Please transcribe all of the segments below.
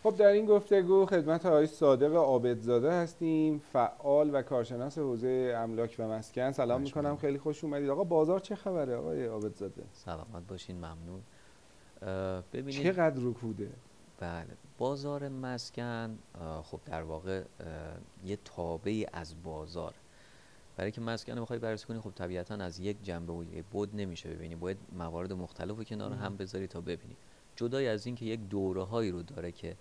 خب در این گفتگو خدمت آقای صادق عابدزاده هستیم، فعال و کارشناس حوزه املاک و مسکن. سلام میکنم، خیلی خوش اومدید. آقا بازار چه خبره آقای عابدزاده؟ سلامت باشین، ممنون. ببینید، چقدر رکوده؟ بله، بازار مسکن خب در واقع یه تابعی از بازار. برای که مسکن رو بخوای بررسی کنی، خب طبیعتا از یک جنبه و یک بود نمیشه ببینی، باید موارد مختلف رو کنار هم بذاری تا ببینی. جدای از این که یک دوره هایی رو داره که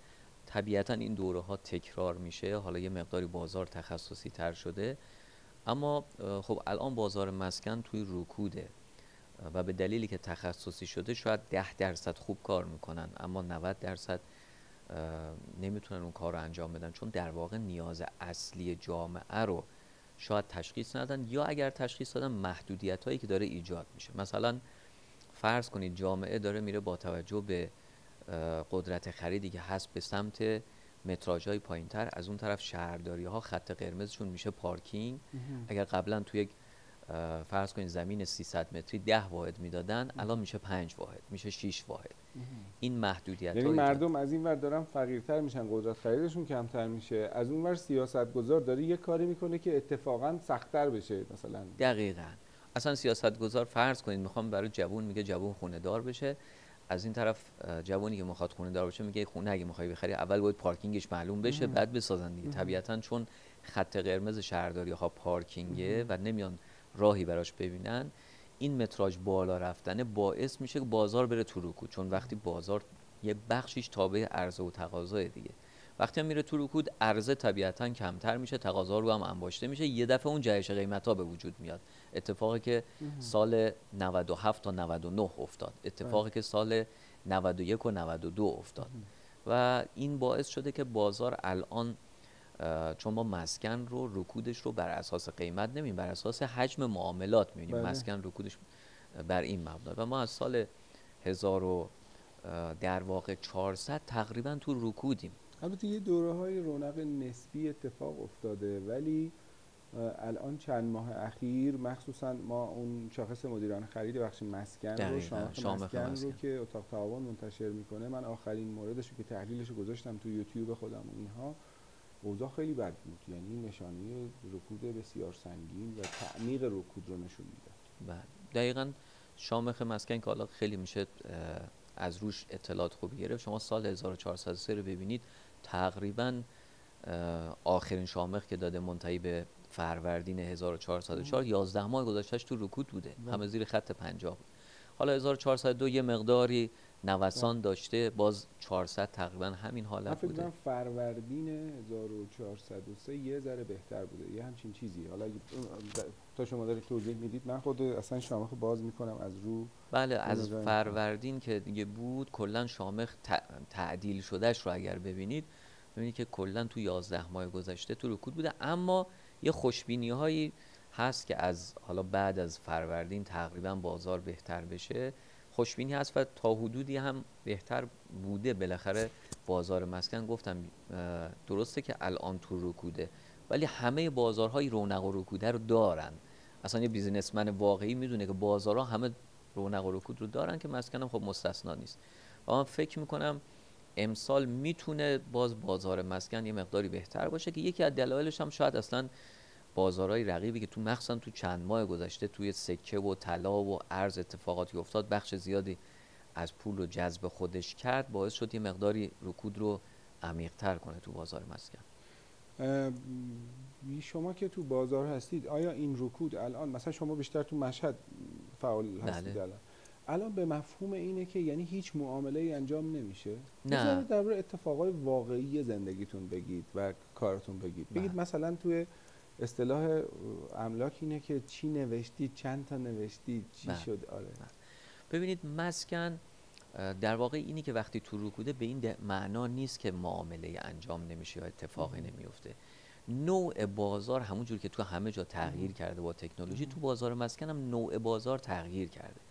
طبیعتا این دوره ها تکرار میشه، حالا یه مقداری بازار تخصصی تر شده، اما خب الان بازار مسکن توی رکوده و به دلیلی که تخصصی شده شاید 10% خوب کار میکنن، اما 90% نمیتونن اون کار رو انجام بدن، چون در واقع نیاز اصلی جامعه رو شاید تشخیص ندن، یا اگر تشخیص دادن محدودیت هایی که داره ایجاد میشه. مثلا فرض کنید جامعه داره میره با توجه به قدرت خریدی که هست به سمت متراژ های پایین تر، از اون طرف شهرداری ها خط قرمزشون میشه پارکینگ. اگر قبلا تو یک فرض کنید زمین 300 متری 10 واحد میدادن، الان میشه 5 واحد، میشه 6 واحد. این محدودیت یعنی ها ایجاد. مردم از این ور دارن فقیرتر میشن، قدرت خریدشون کمتر میشه، از اون ور سیاستگزار داره یه کاری میکنه که اتفاقا سخت‌تر بشه مثلا. دقیقاً. اصلا سیاستگزار فرض کنید میخوام برای جوون، میگه جوون خونه دار بشه، از این طرف جوونی که میخواد خونه دار بشه میگه خونه اگه میخوای بخری اول باید پارکینگش معلوم بشه بعد بسازن دیگه. طبیعتاً چون خط قرمز شهرداری ها پارکینگه و نمیان راهی براش ببینن، این متراژ بالا رفتن باعث میشه که بازار بره تو رکود، چون وقتی بازار یه بخشیش تابع عرضه و تقاضای دیگه، وقتی هم میره تو رکود عرضه طبیعتاً کمتر میشه، تقاضا رو هم انباشته میشه، یه دفعه اون جهش قیمت ها به وجود میاد. اتفاقی که سال 97 تا 99 افتاد، اتفاقی که سال 91 و 92 افتاد، و این باعث شده که بازار الان، چون ما مسکن رو رکودش رو بر اساس قیمت نمیبینیم، بر اساس حجم معاملات میبینیم. بله. مسکن رکودش بر این مبنا، و ما از سال 1000 در واقع 400 تقریبا تو رکودیم. البته یه دوره‌های رونق نسبی اتفاق افتاده، ولی الان چند ماه اخیر مخصوصا ما اون شاخص مدیران خرید بخش مسکن رو، دقیقاً شاخص شامخ مسکن رو مسکن. که اتاق تعاون منتشر میکنه، من آخرین موردش رو که تحلیلش رو گذاشتم تو یوتیوب خودم و اینها، اوضاع خیلی بد بود. یعنی نشانه رکود بسیار سنگین و تعمیق رکود رو نشون میده. بله دقیقاً. شامخ مسکن که حالا خیلی میشه از روش اطلاعات خوبی گرفت. شما سال 1403 رو ببینید، تقریباً آخرین شامخ که داده منتهی به فروردین 1404، 11 ماه گذشتهش تو رکود بوده، همه زیر خط 50 بود. حالا 1402 یه مقداری نوسان داشته، باز 400 تقریبا همین من حالت فکر بوده. کنم فروردین 1403 یه ذره بهتر بوده، یه همچین چیزی. حالا تا شما دارید توضیح میدید، من خود اصلا شامخ باز میکنم از رو. بله، از فروردین که دیگه بود کلا شامخ تعدیل شدهش رو اگر ببینید که کلا تو 11 ماه گذشته تو رکود بوده، اما یه خوشبینی هایی هست که از حالا بعد از فروردین تقریبا بازار بهتر بشه. خوشبینی هست و تا حدودی هم بهتر بوده. بالاخره بازار مسکن گفتم درسته که الان تو رکوده، ولی همه بازارهای رونق و رکوده رو دارن. اصلا یه بیزینسمن واقعی میدونه که بازارها همه رونق و رکود رو دارن، که مسکن هم خب مستثنا نیست. و من فکر میکنم امسال میتونه باز بازار مسکن یه مقداری بهتر باشه، که یکی از دلایلش هم شاید اصلا بازارهای رقیبی که تو مخصوصا تو چند ماه گذشته توی سکه و طلا و ارز اتفاقاتی افتاد، بخش زیادی از پول رو جذب خودش کرد، باعث شد یه مقداری رکود رو عمیق‌تر کنه تو بازار مسکن. شما که تو بازار هستید، آیا این رکود الان، مثلا شما بیشتر تو مشهد فعال هستید، بله. الان به مفهوم اینه که یعنی هیچ معامله ای انجام نمیشه؟ یه ذره نه. درباره اتفاقای واقعی زندگیتون بگید و کارتون بگید. بگید مثلا توی اصطلاح املاک اینه که چی نوشتید، چند تا نوشتید، چی شد. آره. ببینید، مسکن در واقع اینی که وقتی تو رکوده به این معنا نیست که معامله انجام نمیشه یا اتفاقی نمیفته. نوع بازار همونجور که تو همه جا تغییر کرده با تکنولوژی، تو بازار مسکن هم نوع بازار تغییر کرده.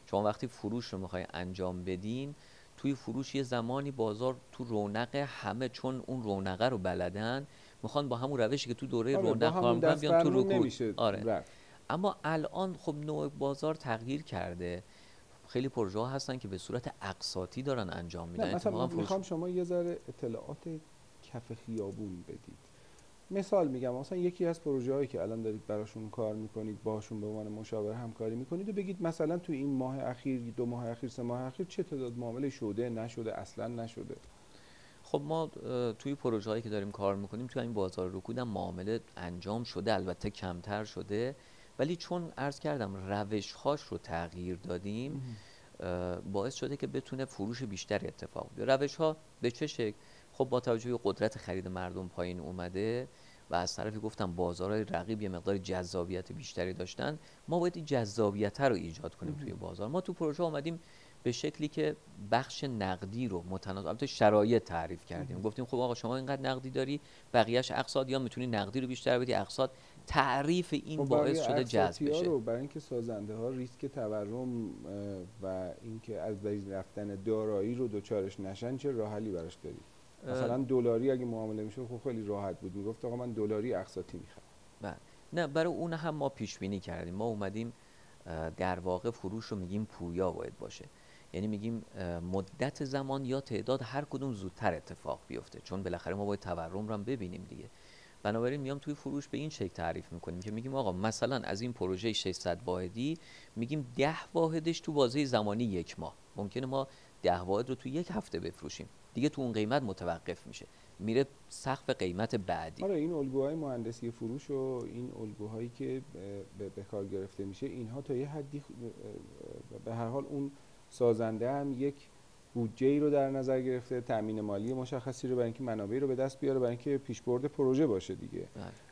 شما وقتی فروش رو میخوای انجام بدین، توی فروش یه زمانی بازار تو رونق همه، چون اون رونقه رو بلدن، میخوان با همون روشی که تو دوره آره، با رونق کار همون میکنن دست بیان تو فرمون رکود. نمیشه آره. رفت. اما الان خب نوع بازار تغییر کرده. خیلی پروژه ها هستن که به صورت اقساطی دارن انجام میدن. نه مثلا میخوام شما یه ذره اطلاعات کف خیابون بدید. مثال میگم مثلا یکی از پروژه هایی که الان دارید براشون کار میکنید، باشون به عنوان مشاور همکاری میکنید و بگید مثلا تو این ماه اخیر، 2 ماه اخیر، 3 ماه اخیر چه تعداد معامله شده، نشده، اصلا نشده. خب ما توی پروژه هایی که داریم کار میکنیم توی این بازار رکود هم معامله انجام شده، البته کمتر شده، ولی چون عرض کردم روش هاش رو تغییر دادیم باعث شده که بتونه فروش بیشتری اتفاق بیفته. روش ها به چه شکل؟ خب با توجه به قدرت خرید مردم پایین اومده و از طرفی گفتم بازارهای رقیب یه مقدار جذابیت بیشتری داشتن، ما باید این جذابیت رو ایجاد کنیم توی بازار. ما تو پروژه اومدیم به شکلی که بخش نقدی رو متناسب، البته شرایط تعریف کردیم، گفتیم خب آقا شما اینقدر نقدی داری، بقیه‌اش اقساط، یا میتونی نقدی رو بیشتر بدی اقساط. تعریف این باعث شده جذب بشه. رو برای اینکه سازنده ها ریسک تورم و اینکه از بین رفتن دارایی رو دوچارش نشن چه راه حلی براش دارید؟ مثلا دلاری اگه معامله میشه خب خیلی راحت بود، میگفت آقا من دلاری اقساطی میخرم. بله. نه برای اون هم ما پیش بینی کردیم. ما اومدیم در واقع فروش رو میگیم پویا باید باشه، یعنی میگیم مدت زمان یا تعداد هر کدوم زودتر اتفاق بیفته، چون بالاخره ما باید تورم رو هم ببینیم دیگه. بنابراین میام توی فروش به این شکل تعریف میکنیم که میگیم آقا مثلا از این پروژه 600 واحدی میگیم 10 واحدش تو بازه زمانی 1 ماه، ممکنه ما 10 واحد رو تو 1 هفته بفروشیم، دیگه تو اون قیمت متوقف میشه، میره سقف قیمت بعدی. آره این الگوهای مهندسی فروش و این الگوهایی که به کار گرفته میشه، اینها تا یه حدی به هر حال اون سازنده هم یک بودجه‌ای رو در نظر گرفته، تامین مالی مشخصی رو برای اینکه منابعی رو به دست بیاره برای اینکه پیشبرد پروژه باشه دیگه.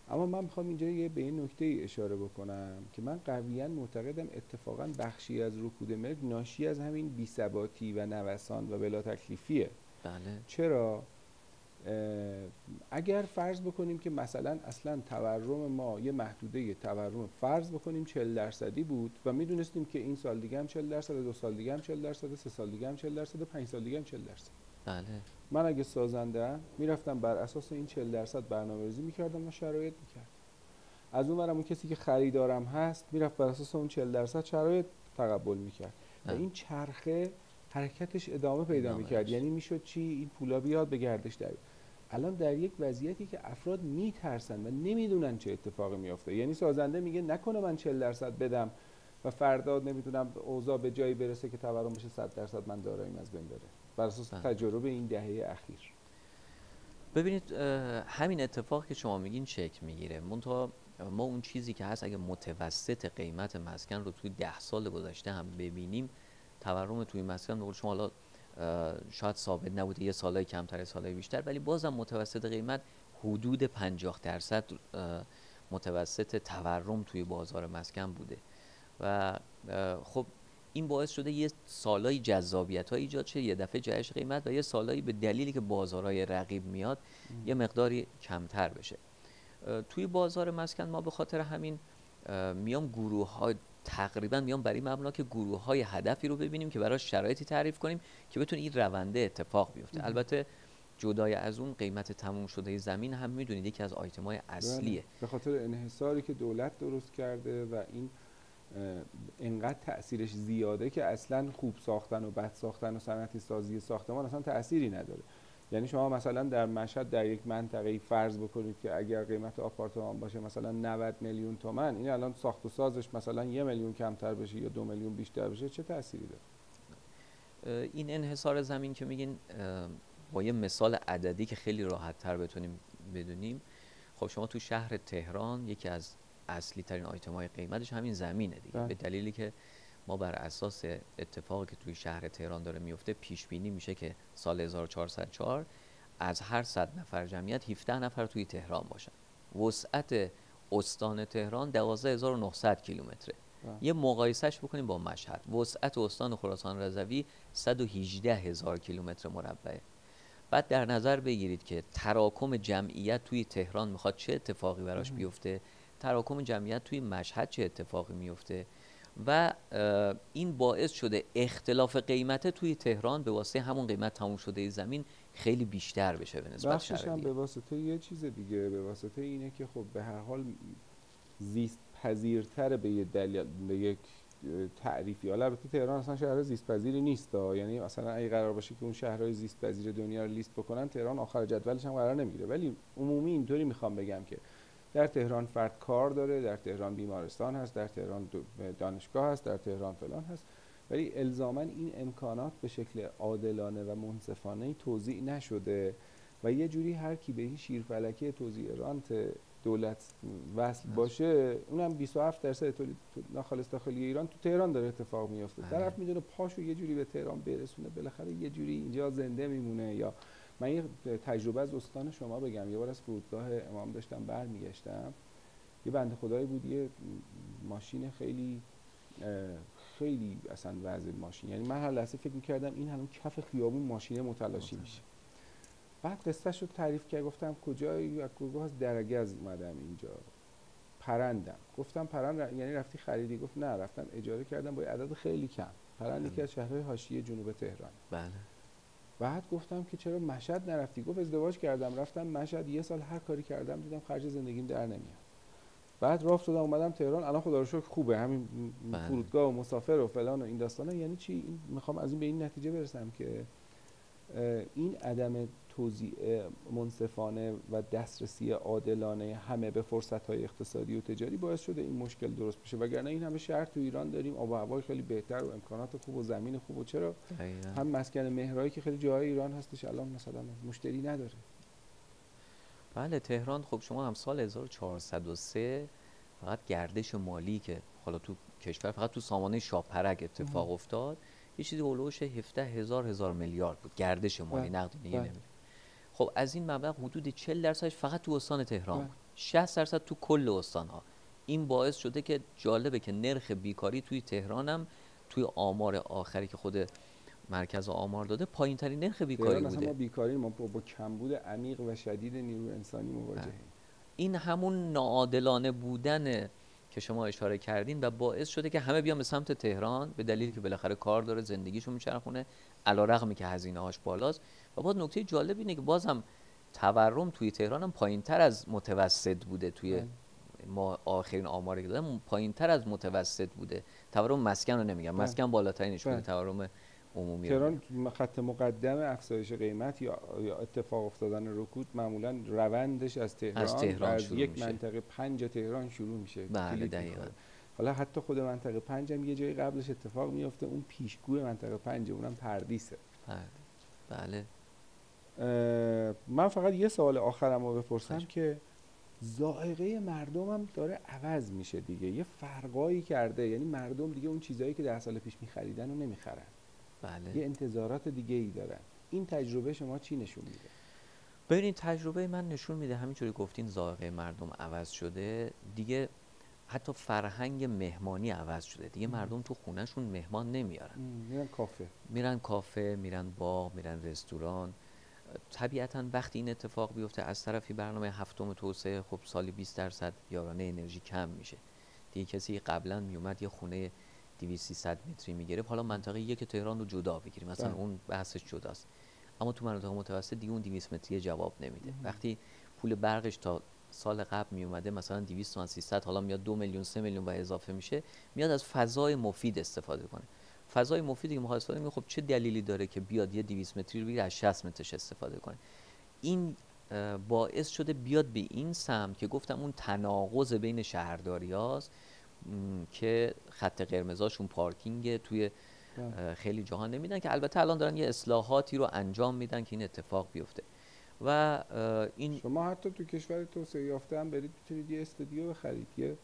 اما من میخوام اینجا به این نکته اشاره بکنم که من قویاً معتقدم اتفاقاً بخشی از رکود ملک ناشی از همین بی‌ثباتی و نوسان و بلا تکلیفیه. بله. چرا؟ اگر فرض بکنیم که مثلا اصلا تورم ما یه محدوده تورم فرض بکنیم 40% بود و میدونستیم که این سال دیگه هم 40%، 2 سال دیگه هم 40%، 3 سال دیگه هم 40%، 5 سال دیگه هم 40%. بله. من اگه سازنده میرفتم بر اساس این 40% برنامه‌ریزی میکردم و شرایط میکردم. از اون ورم اون کسی که خریدارم هست میرفت بر اساس اون 40% شرایط تقبل میکرد و این چرخه حرکتش ادامه پیدا میکرد. یعنی میشد چی؟ این پولا بیاد به گردش در. الان در یک وضعیتی که افراد میترسن و نمیدونن چه اتفاقی میافته، یعنی سازنده میگه نکنه من 40% بدم و فردا نمیتونم اوضاع به جایی برسه که تورم بشه 100% من داراییم از بین بره، بر اساس تجربه این دهه اخیر. ببینید همین اتفاق که شما میگین شکل میگیره، منتها ما اون چیزی که هست اگه متوسط قیمت مسکن رو توی 10 سال گذشته هم ببینیم، تورم توی مسکن به قول شما حالا شاید ثابت نبوده، یه سالای کمتر سالای بیشتر، ولی بازم متوسط قیمت حدود 50% متوسط تورم توی بازار مسکن بوده و خب این باعث شده یه سالای جذابیت‌ها ایجاد شه، یه دفعه جهش قیمت، و یه سالایی به دلیلی که بازارهای رقیب میاد یه مقداری کمتر بشه. توی بازار مسکن ما به خاطر همین میام گروه‌ها تقریبا میام برای مبنا که گروه‌های هدفی رو ببینیم که براش شرایطی تعریف کنیم که بتونه این رونده اتفاق بیفته. البته جدای از اون قیمت تموم شده زمین هم میدونید یکی از آیتم‌های اصلیه، به خاطر انحصاری که دولت درست کرده و این اینقدر تأثیرش زیاده که اصلا خوب ساختن و بد ساختن و صنعتی سازی ساختمان اصلا تأثیری نداره. یعنی شما مثلا در مشهد در یک منطقه فرض بکنید که اگر قیمت آپارتمان باشه مثلا 90 میلیون تومان، این الان ساخت و سازش مثلا 1 میلیون کمتر بشه یا 2 میلیون بیشتر بشه، چه تأثیری داره؟ این انحصار زمین که میگین با یه مثال عددی که خیلی راحت تر بتونیم بدونیم، خب شما تو شهر تهران یکی از اصلی ترین آیتم های قیمتش همین زمینه دیگه، به دلیلی که ما بر اساس اتفاقی که توی شهر تهران داره میفته پیش بینی میشه که سال 1404 از هر 100 نفر جمعیت 17 نفر توی تهران باشن. وسعت استان تهران 12900 کیلومتره. یه مقایسهش بکنیم با مشهد، وسعت استان خراسان رضوی 118,000 کیلومتر مربعه. بعد در نظر بگیرید که تراکم جمعیت توی تهران میخواد چه اتفاقی براش بیفته، تراکم جمعیت توی مشهد چه اتفاقی میفته، و این باعث شده اختلاف قیمت توی تهران به واسطه همون قیمت تموم شده زمین خیلی بیشتر بشه به نسبت شهر دیگه. بخشش هم به واسطه یه چیز دیگه، به واسطه اینه که خب به هر حال زیست پذیرتر به یک تعریفی. حالا البته تهران اصلا شهر زیست‌پذیری نیست، یعنی مثلا اگه قرار باشه که اون شهرهای زیست‌پذیر دنیا رو لیست بکنن، تهران آخر جدولش هم قرار نمیگیره. ولی عمومی اینطوری میخوام بگم که در تهران فرد کار داره، در تهران بیمارستان هست، در تهران دانشگاه هست، در تهران فلان هست، ولی الزاما این امکانات به شکل عادلانه و منصفانه توزیع نشده و یه جوری هر کی به این شیرفلکه توزیع رانت دولت وصل باشه، اونم 27% تولید ناخالص داخلی ایران تو تهران داره اتفاق میفته. طرف میدونه پاشو یه جوری به تهران برسونه، بالاخره یه جوری اینجا زنده میمونه. یا من یه تجربه از استان شما بگم. یه بار از فرودگاه امام داشتم برمیگشتم، یه بنده خدایی بود، یه ماشین خیلی اصلا وضع ماشین، یعنی من هر لحظه فکر می‌کردم این الان کف خیابون ماشین متلاشی میشه. بعد قصه‌شو تعریف کرد، گفتم کجایی؟ از گروه از درگز اومدم اینجا، پرندم. گفتم پرند یعنی رفتی خریدی؟ گفت نه، رفتم اجاره کردم با عدد خیلی کم. پرند یکی از شهرهای حاشیه جنوب تهران. بله. بعد گفتم که چرا مشهد نرفتی؟ گفت ازدواج کردم رفتم مشهد، یه سال هر کاری کردم دیدم خرج زندگیم در نمیاد. بعد راه افتادم اومدم تهران، الان خدا رو شکر خوبه، همین فرودگاه و مسافر و فلان و این داستانا. یعنی چی؟ میخوام از این به این نتیجه برسم که این عدم توزیع منصفانه و دسترسی عادلانه همه به فرصت‌های اقتصادی و تجاری باعث شده این مشکل درست بشه. وگرنه این همه شهر تو ایران داریم، آب و هوای خیلی بهتر و امکانات خوب و زمین خوب، و چرا هم مسکن مهرایی که خیلی جاهای ایران هستش الان مثلا مشتری نداره. بله تهران، خب شما هم سال 1403 فقط گردش مالی که حالا تو کشور فقط تو سامانه شاپرک اتفاق افتاد یه چیزی هولوش 17,000 میلیارد بود گردش مالی، نقدینگی نمیده. خب از این مبلغ حدود 40% فقط تو استان تهران بود، 60% تو کل استان‌ها. این باعث شده که جالبه که نرخ بیکاری توی تهران هم توی آمار آخری که خود مرکز آمار داده پایین ترین نرخ بیکاری بوده. ما بیکاری ما با کمبود عمیق و شدید نیروی انسانی مواجهیم. این همون ناعادلانه بودن که شما اشاره کردین و باعث شده که همه بیان به سمت تهران به دلیلی که بالاخره کار داره، زندگیشو میچرخونه، علیرغمی که هزینه‌هاش بالاست. و باز نکته جالب اینه که بازم تورم توی تهران هم پایین‌تر از متوسط بوده. توی ما آخرین آماری که دادم پایین‌تر از متوسط بوده. تورم مسکن رو نمیگم، مسکن بالاترینش بوده، تورم عمومی. تهران خط مقدم افزایش قیمت یا اتفاق افتادن رکود معمولا روندش از تهران از یک منطقه 5 تهران شروع میشه. بله دقیقاً. حالا حتی خود منطقه 5 هم یه جایی قبلش اتفاق میفته، اون پیشگوی منطقه 5 اونم پردیسه. بله. من فقط یه سوال آخرم رو بپرسم که ذائقه مردم هم داره عوض میشه دیگه، یه فرقایی کرده، یعنی مردم دیگه اون چیزایی که 10 سال پیش میخریدن رو نمیخرن. بله. یه انتظارات دیگه ای دارن. این تجربه شما چی نشون میده؟ ببینید تجربه من نشون میده همینجوری گفتین ذائقه مردم عوض شده دیگه. حتی فرهنگ مهمانی عوض شده دیگه. مردم تو خونهشون مهمان نمیارن، میرن کافه، میرن باغ، میرن رستوران. طبیعتاً وقتی این اتفاق بیفته از طرفی برنامه هفتم توسعه خب سالی 20% یارانه انرژی کم میشه دیگه. کسی قبلا میومد یه خونه 200-300 متری میگرفت، حالا منطقه یک تهران رو جدا بگیریم مثلا اون بحثش جداست، اما تو مناطق متوسط دیگه اون 200 متری جواب نمیده. وقتی پول برقش تا سال قبل میومده مثلا 200 تا 300، حالا میاد 2 میلیون 3 میلیون و اضافه میشه، میاد از فضای مفید استفاده کنه. فضای مفیدی که میخواد استفاده کنه، خب چه دلیلی داره که بیاد یه 200 متری رو بگیره از 60 مترش استفاده کنه؟ این باعث شده بیاد به این سمت که گفتم اون تناقض بین شهرداریاست که خط قرمزاشون پارکینگ توی خیلی جاها نمیدن، که البته الان دارن یه اصلاحاتی رو انجام میدن که این اتفاق بیفته. و این شما حتی تو کشور توسعه یافته هم برید میتونید یه استودیو بخرید، یه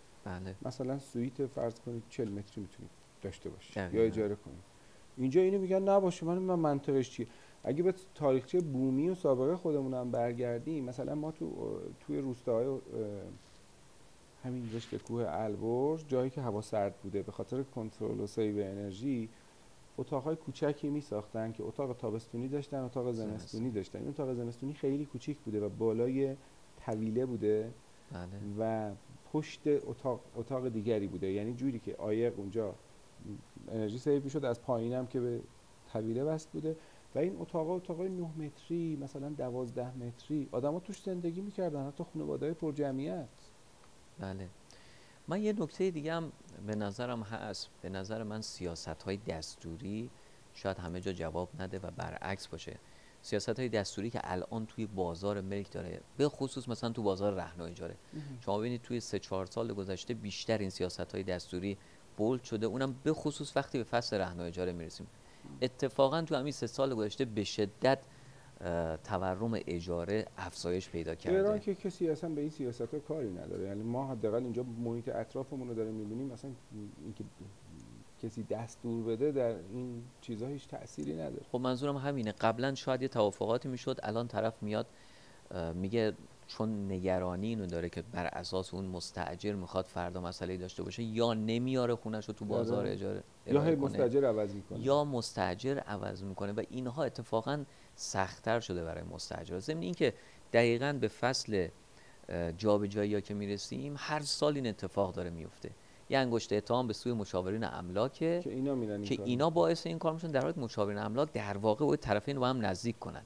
مثلا سویت فرض کنید 40 متری میتونید داشته باشید یا اجاره کنید. اینجا اینو میگن نباشه. من منطقش چیه؟ اگه به تاریخچه بومی و سابقه خودمون هم برگردیم، مثلا ما توی روستاهای همین رشته کوه البرز، جایی که هوا سرد بوده، به خاطر کنترل و سیو انرژی اتاق‌های کوچکی می‌ساختن که اتاق تابستونی داشتن، اتاق زمستونی داشتن. این اتاق زمستونی خیلی کوچیک بوده و بالای طویله بوده و پشت اتاق دیگری بوده، یعنی جوری که عایق اونجا انرژی سیو می‌شد، از پایینم که به طویله وصل بوده. و این اتاقای 9 متری مثلا 12 متری آدم‌ها توش زندگی می‌کردن، حتی خانواده‌های پرجمعیت. بله. من یه نکته دیگه هم به نظرم هست، به نظر من سیاست‌های دستوری شاید همه جا جواب نده و برعکس باشه. سیاست‌های دستوری که الان توی بازار ملک داره، به خصوص مثلا تو بازار رهن و اجاره، شما ببینید توی 3-4 سال گذشته بیشتر این سیاست‌های دستوری بولد شده، اونم به خصوص وقتی به فصل رهن و اجاره میرسیم. اتفاقا تو همین 3 سال گذشته به شدت تورم اجاره افزایش پیدا کرده. ایران که کسی اصلا به این سیاست‌ها کاری نداره، یعنی ما حداقل اینجا محیط اطرافمون رو داریم می‌بینیم، مثلا اینکه کسی دستور بده در این چیزها هیچ تأثیری نداره. خب منظورم همینه، قبلا شاید یه توافقاتی میشد، الان طرف میاد میگه چون نگرانی اینو داره که بر اساس اون مستاجر میخواد فردا مسئله داشته باشه، یا نمیاره خونش رو تو بازار اجاره یا هی مستاجر عوض میکنه، یا مستاجر عوض میکنه و اینها اتفاقا سخت‌تر شده برای مستاجر. ضمن اینکه دقیقاً به فصل جابجایی‌ها که میرسیم هر سال این اتفاق داره میفته. یه انگشت اتهام به سوی مشاورین املاکه که اینا میرن که اینا باعث این کار میشن، در حالی که مشاورین املاک در واقع باید طرفین رو با هم نزدیک کنن.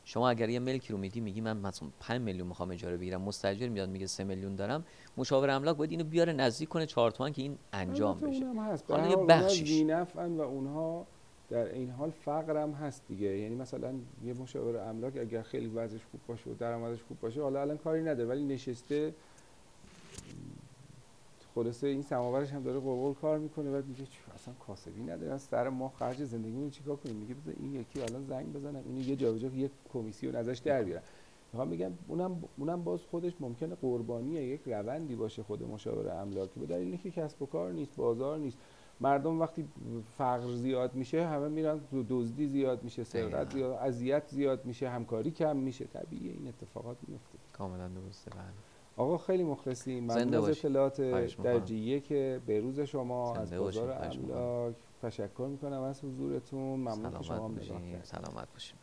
شما اگر یه ملکی رو میگی من مثلا 5 میلیون میخوام اجاره بگیرم، مستاجر میاد میگه 3 میلیون دارم، مشاور املاک باید اینو بیاره نزدیک کنه 4 تومن که این انجام بشه. حالا یه بخشیش بی‌نفعن و اونها در این حال فقر هم هست دیگه. یعنی مثلا یه مشاور املاک اگر خیلی وضعش خوب باشه و درآمدش خوب باشه، حالا الان کاری نداره، ولی نشسته خلاصه این سماورش هم داره قرقل کار میکنه، بعد میگه اصلا کاسبی نداره، از سر ما خرج زندگیمون چیکار کنیم؟ میگه بذار این یکی الان زنگ بزنم اینو یه جابجا یه کمیسیون ازش در بیارم. میخوام بگم اونم باز خودش ممکنه قربانی یک روندی باشه خود مشاور املاکی، به دلیل اینکه کسب و کار نیست، بازار نیست. مردم وقتی فقر زیاد میشه همه میرن، دزدی زیاد میشه، سرقت زیاد، اذیت زیاد میشه، همکاری کم میشه، طبیعیه این اتفاقات میفته. کاملا درسته. بله آقا خیلی مخلصیم، ممنون از اطلاعات درجه یک به روز شما از بازار املاک. تشکر میکنم از حضورتون، ممنون که شما هم نگاه کردید. سلامت باشید.